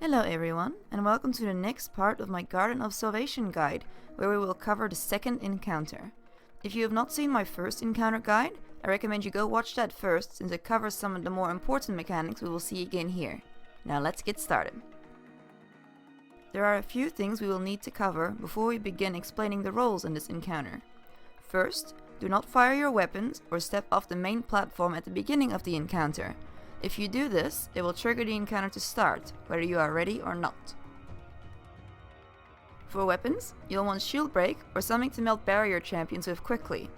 Hello everyone, and welcome to the next part of my Garden of Salvation guide, where we will cover the second encounter. If you have not seen my first encounter guide, I recommend you go watch that first, since it covers some of the more important mechanics we will see again here. Now let's get started. There are a few things we will need to cover before we begin explaining the roles in this encounter. First, do not fire your weapons or step off the main platform at the beginning of the encounter. If you do this, it will trigger the encounter to start, whether you are ready or not. For weapons, you'll want Shield Break or something to melt barrier champions with quickly.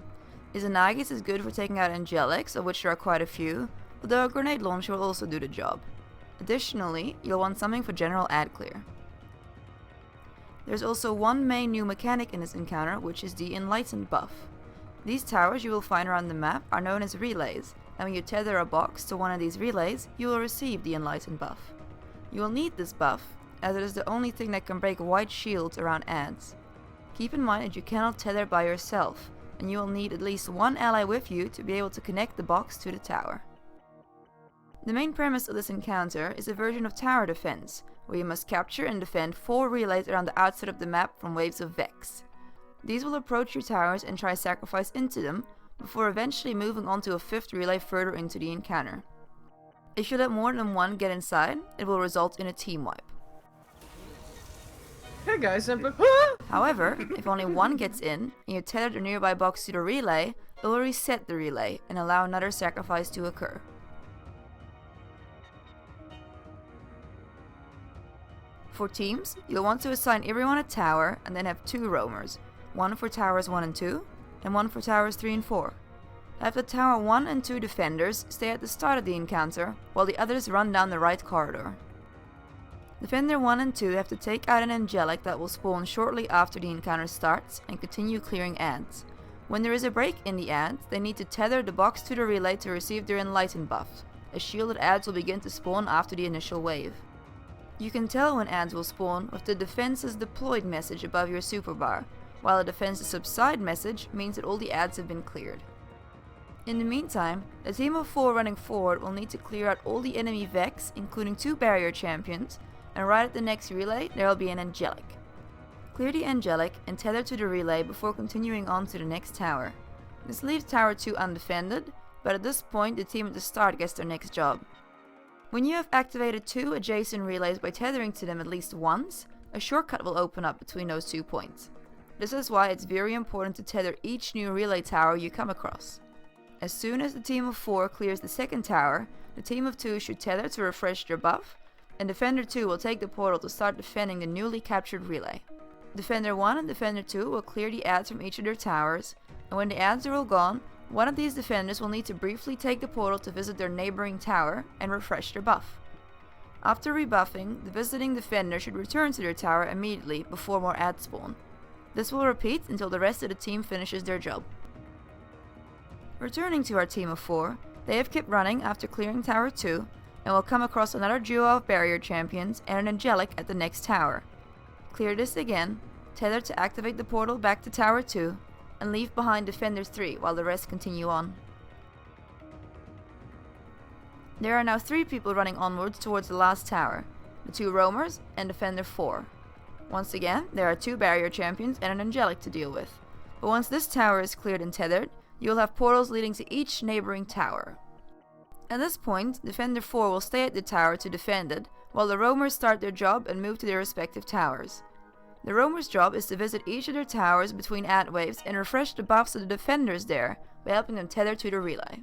Izanagi's is good for taking out Angelics, of which there are quite a few, although a grenade launcher will also do the job. Additionally, you'll want something for general ad clear. There's also one main new mechanic in this encounter, which is the Enlightened buff. These towers you will find around the map are known as relays, and when you tether a box to one of these relays, you will receive the Enlightened buff. You will need this buff, as it is the only thing that can break white shields around ads. Keep in mind that you cannot tether by yourself, and you will need at least one ally with you to be able to connect the box to the tower. The main premise of this encounter is a version of tower defense, where you must capture and defend 4 relays around the outside of the map from waves of Vex. These will approach your towers and try sacrifice into them, before eventually moving on to a 5th relay further into the encounter. If you let more than one get inside, it will result in a team wipe. Hey guys, However, if only one gets in, and you tether the nearby box to the relay, it will reset the relay and allow another sacrifice to occur. For teams, you'll want to assign everyone a tower and then have 2 roamers, one for towers 1 and 2, and one for towers 3 and 4. Have the tower 1 and 2 defenders stay at the start of the encounter, while the others run down the right corridor. Defender 1 and 2 have to take out an Angelic that will spawn shortly after the encounter starts and continue clearing ads. When there is a break in the ads, they need to tether the box to the relay to receive their Enlightened buff, as shielded ads will begin to spawn after the initial wave. You can tell when ads will spawn with the Defenses Deployed message above your superbar, while the Defenses Subside message means that all the ads have been cleared. In the meantime, the team of 4 running forward will need to clear out all the enemy Vex, including 2 barrier champions, and right at the next relay there will be an Angelic. Clear the Angelic and tether to the relay before continuing on to the next tower. This leaves tower 2 undefended, but at this point the team at the start gets their next job. When you have activated 2 adjacent relays by tethering to them at least once, a shortcut will open up between those 2 points. This is why it's very important to tether each new relay tower you come across. As soon as the team of 4 clears the second tower, the team of 2 should tether to refresh their buff, and Defender 2 will take the portal to start defending the newly captured relay. Defender 1 and Defender 2 will clear the ads from each of their towers, and when the ads are all gone, one of these defenders will need to briefly take the portal to visit their neighboring tower and refresh their buff. After rebuffing, the visiting defender should return to their tower immediately before more ads spawn. This will repeat until the rest of the team finishes their job. Returning to our team of 4, they have kept running after clearing Tower 2, and will come across another duo of barrier champions and an Angelic at the next tower. Clear this again, tether to activate the portal back to Tower 2, and leave behind Defenders 3 while the rest continue on. There are now 3 people running onwards towards the last tower, the 2 roamers and Defender 4. Once again, there are 2 barrier champions and an Angelic to deal with, but once this tower is cleared and tethered, you will have portals leading to each neighboring tower. At this point, Defender 4 will stay at the tower to defend it, while the roamers start their job and move to their respective towers. The roamers' job is to visit each of their towers between ad waves and refresh the buffs of the defenders there by helping them tether to the relay.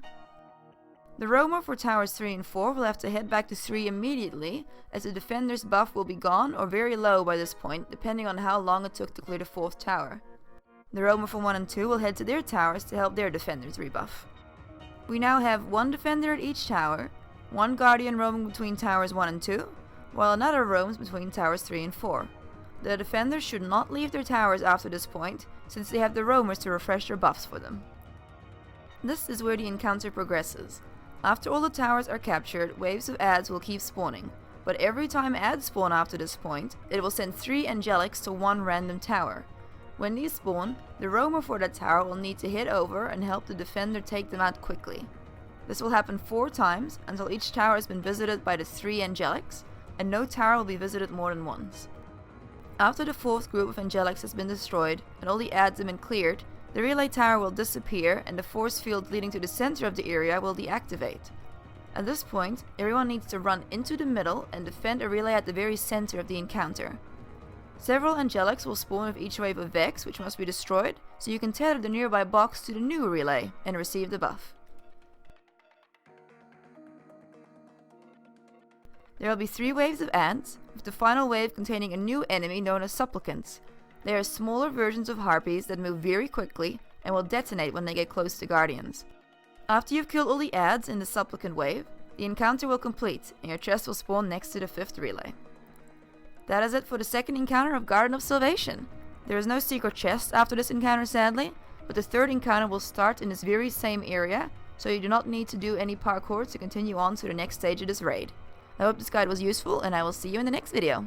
The roamer for towers 3 and 4 will have to head back to 3 immediately, as the defender's buff will be gone or very low by this point, depending on how long it took to clear the 4th tower. The roamer for 1 and 2 will head to their towers to help their defenders rebuff. We now have 1 defender at each tower, 1 guardian roaming between towers 1 and 2, while another roams between towers 3 and 4. The defenders should not leave their towers after this point, since they have the roamers to refresh their buffs for them. This is where the encounter progresses. After all the towers are captured, waves of ads will keep spawning, but every time ads spawn after this point, it will send 3 Angelics to 1 random tower. When these spawn, the roamer for that tower will need to hit over and help the defender take them out quickly. This will happen 4 times until each tower has been visited by the 3 Angelics, and no tower will be visited more than once. After the 4th group of angelics has been destroyed and all the ads have been cleared, the relay tower will disappear and the force field leading to the center of the area will deactivate. At this point, everyone needs to run into the middle and defend a relay at the very center of the encounter. Several angelics will spawn with each wave of Vex, which must be destroyed, so you can tether the nearby box to the new relay and receive the buff. There will be 3 waves of ants, with the final wave containing a new enemy known as supplicants. They are smaller versions of harpies that move very quickly and will detonate when they get close to guardians. After you've killed all the ads in the supplicant wave, the encounter will complete and your chest will spawn next to the 5th relay. That is it for the 2nd encounter of Garden of Salvation. There is no secret chest after this encounter sadly, but the 3rd encounter will start in this very same area, so you do not need to do any parkour to continue on to the next stage of this raid. I hope this guide was useful and I will see you in the next video.